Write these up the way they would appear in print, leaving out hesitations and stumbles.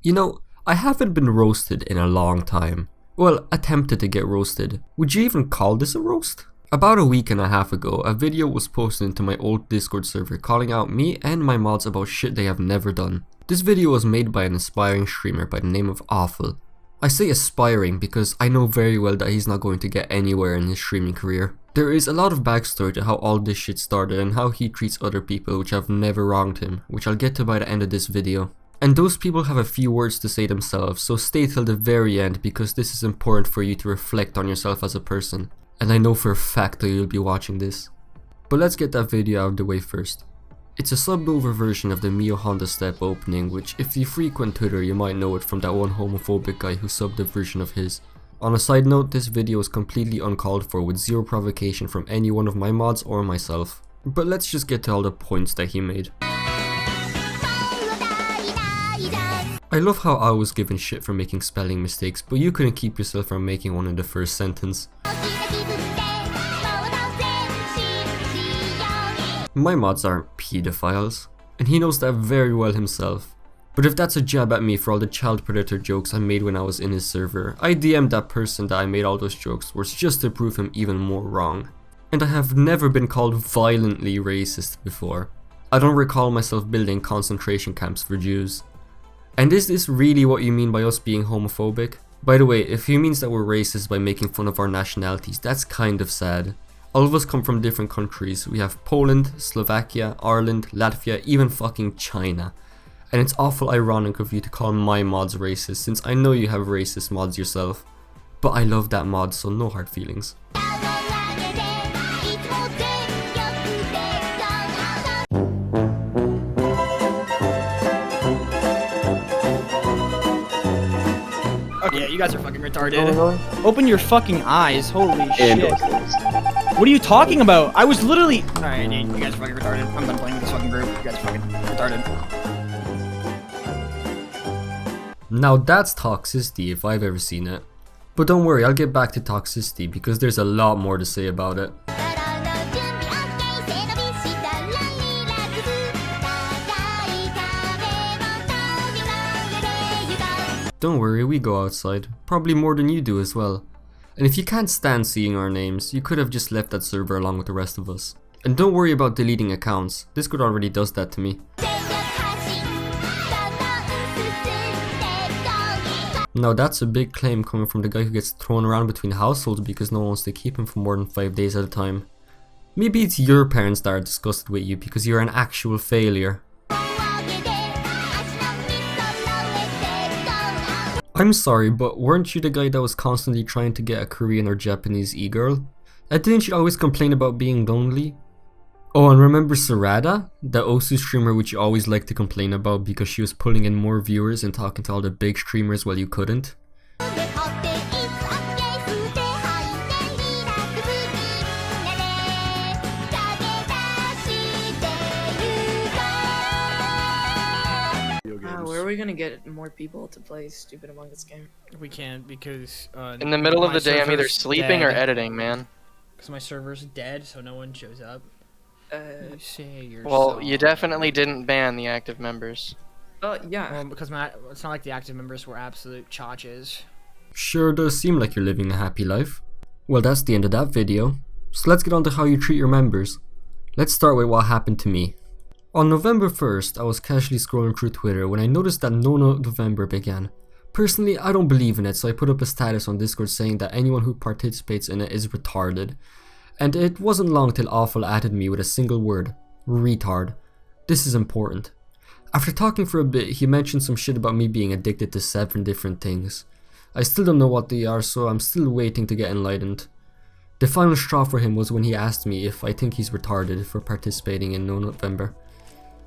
You know, I haven't been roasted in a long time. Well, attempted to get roasted. Would you even call this a roast? About a week and a half ago, a video was posted into my old Discord server calling out me and my mods about shit they have never done. This video was made by an aspiring streamer by the name of Awful. I say aspiring because I know very well that he's not going to get anywhere in his streaming career. There is a lot of backstory to how all this shit started and how he treats other people which have never wronged him, which I'll get to by the end of this video. And those people have a few words to say themselves, so stay till the very end because this is important for you to reflect on yourself as a person. And I know for a fact that you'll be watching this. But let's get that video out of the way first. It's a subwoofer version of the Mio Honda Step opening, which if you frequent Twitter you might know it from that one homophobic guy who subbed a version of his. On a side note, this video is completely uncalled for with zero provocation from any one of my mods or myself. But let's just get to all the points that he made. I love how I was given shit for making spelling mistakes, but you couldn't keep yourself from making one in the first sentence. My mods aren't pedophiles, and he knows that very well himself. But if that's a jab at me for all the child predator jokes I made when I was in his server, I DM'd that person that I made all those jokes was just to prove him even more wrong. And I have never been called violently racist before. I don't recall myself building concentration camps for Jews. And is this really what you mean by us being homophobic? By the way, if he means that we're racist by making fun of our nationalities, that's kind of sad. All of us come from different countries. We have Poland, Slovakia, Ireland, Latvia, even fucking China. And it's awful ironic of you to call my mods racist since I know you have racist mods yourself. But I love that mod, so no hard feelings. Yeah, you guys are fucking retarded. Open your fucking eyes, holy shit. What are you talking about? I was literally... Alright, dude, you guys are fucking retarded. I'm done playing with this fucking group. You guys are fucking retarded. Now that's toxicity if I've ever seen it. But don't worry, I'll get back to toxicity because there's a lot more to say about it. Don't worry, we go outside. Probably more than you do as well. And if you can't stand seeing our names, you could have just left that server along with the rest of us. And don't worry about deleting accounts, Discord already does that to me. Now that's a big claim coming from the guy who gets thrown around between households because no one wants to keep him for more than 5 days at a time. Maybe it's your parents that are disgusted with you because you're an actual failure. I'm sorry, but weren't you the guy that was constantly trying to get a Korean or Japanese e-girl? And didn't you always complain about being lonely? Oh, and remember Sarada? The Osu streamer which you always liked to complain about because she was pulling in more viewers and talking to all the big streamers while you couldn't? Where are we gonna get more people to play Stupid Among Us game? We can't because... in the middle of the day I'm either sleeping or editing, man. Because my server's dead, so no one shows up. You say you're well, you definitely didn't ban the active members. Yeah. Well, because it's not like the active members were absolute chotches. Sure does seem like you're living a happy life. Well, that's the end of that video. So let's get on to how you treat your members. Let's start with what happened to me. On November 1st, I was casually scrolling through Twitter when I noticed that No November began. Personally, I don't believe in it, so I put up a status on Discord saying that anyone who participates in it is retarded. And it wasn't long till Awful added me with a single word, retard. This is important. After talking for a bit, he mentioned some shit about me being addicted to 7 different things. I still don't know what they are, so I'm still waiting to get enlightened. The final straw for him was when he asked me if I think he's retarded for participating in No November.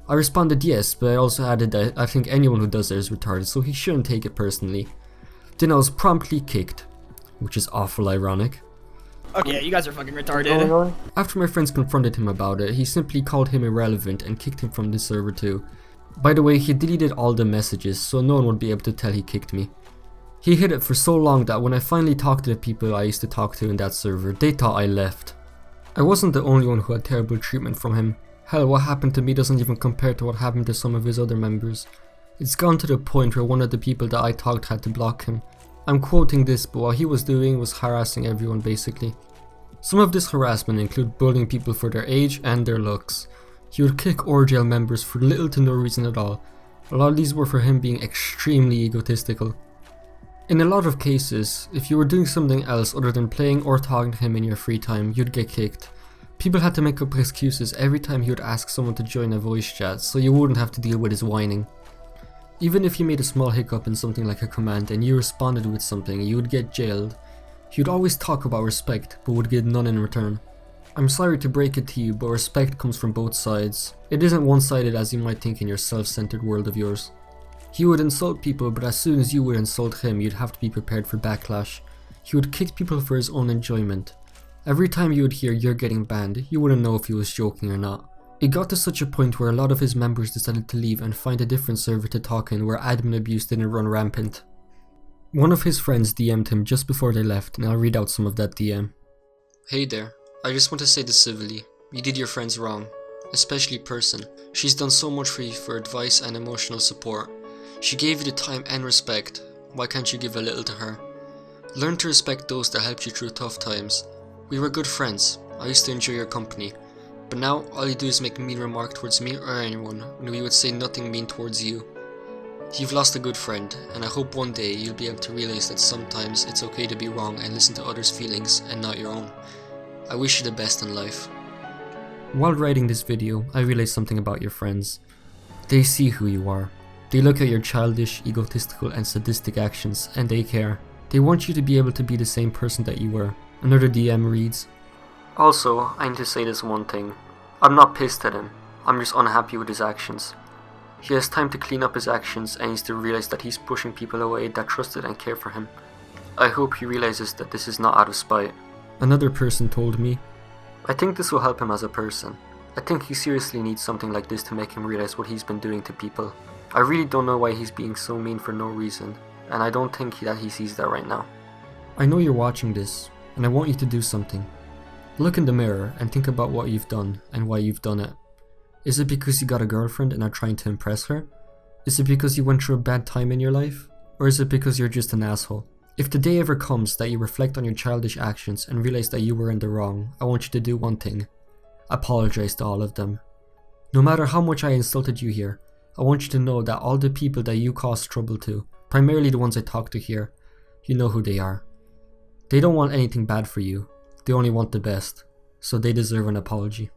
I responded yes, but I also added that I think anyone who does it is retarded, so he shouldn't take it personally. Then I was promptly kicked, which is awful ironic. Okay, yeah, you guys are fucking retarded. After my friends confronted him about it, he simply called him irrelevant and kicked him from the server too. By the way, he deleted all the messages, so no one would be able to tell he kicked me. He hid it for so long that when I finally talked to the people I used to talk to in that server, they thought I left. I wasn't the only one who had terrible treatment from him. Hell, what happened to me doesn't even compare to what happened to some of his other members. It's gone to the point where one of the people that I talked had to block him. I'm quoting this, but what he was doing was harassing everyone basically. Some of this harassment include bullying people for their age and their looks. He would kick Orjail members for little to no reason at all. A lot of these were for him being extremely egotistical. In a lot of cases, if you were doing something else other than playing or talking to him in your free time, you'd get kicked. People had to make up excuses every time he would ask someone to join a voice chat so you wouldn't have to deal with his whining. Even if you made a small hiccup in something like a command and you responded with something, you would get jailed. He would always talk about respect, but would get none in return. I'm sorry to break it to you, but respect comes from both sides. It isn't one-sided as you might think in your self-centered world of yours. He would insult people, but as soon as you would insult him, you'd have to be prepared for backlash. He would kick people for his own enjoyment. Every time you would hear "you're getting banned," you wouldn't know if he was joking or not. It got to such a point where a lot of his members decided to leave and find a different server to talk in where admin abuse didn't run rampant. One of his friends DM'd him just before they left, and I'll read out some of that DM. Hey there, I just want to say this civilly. You did your friends wrong, especially Person. She's done so much for you for advice and emotional support. She gave you the time and respect. Why can't you give a little to her? Learn to respect those that helped you through tough times. We were good friends. I used to enjoy your company. But now all you do is make a mean remark towards me or anyone when we would say nothing mean towards you. You've lost a good friend, and I hope one day you'll be able to realize that sometimes it's okay to be wrong and listen to others' feelings and not your own. I wish you the best in life. While writing this video, I realized something about your friends. They see who you are. They look at your childish, egotistical and sadistic actions, and they care. They want you to be able to be the same person that you were. Another DM reads, "Also, I need to say this one thing. I'm not pissed at him. I'm just unhappy with his actions. He has time to clean up his actions and needs to realize that he's pushing people away that trusted and care for him. I hope he realizes that this is not out of spite." Another person told me, "I think this will help him as a person. I think he seriously needs something like this to make him realize what he's been doing to people. I really don't know why he's being so mean for no reason, and I don't think that he sees that right now." I know you're watching this, and I want you to do something. Look in the mirror and think about what you've done and why you've done it. Is it because you got a girlfriend and are trying to impress her? Is it because you went through a bad time in your life? Or is it because you're just an asshole? If the day ever comes that you reflect on your childish actions and realize that you were in the wrong, I want you to do one thing. Apologize to all of them. No matter how much I insulted you here, I want you to know that all the people that you caused trouble to, primarily the ones I talk to here, you know who they are. They don't want anything bad for you. They only want the best, so they deserve an apology.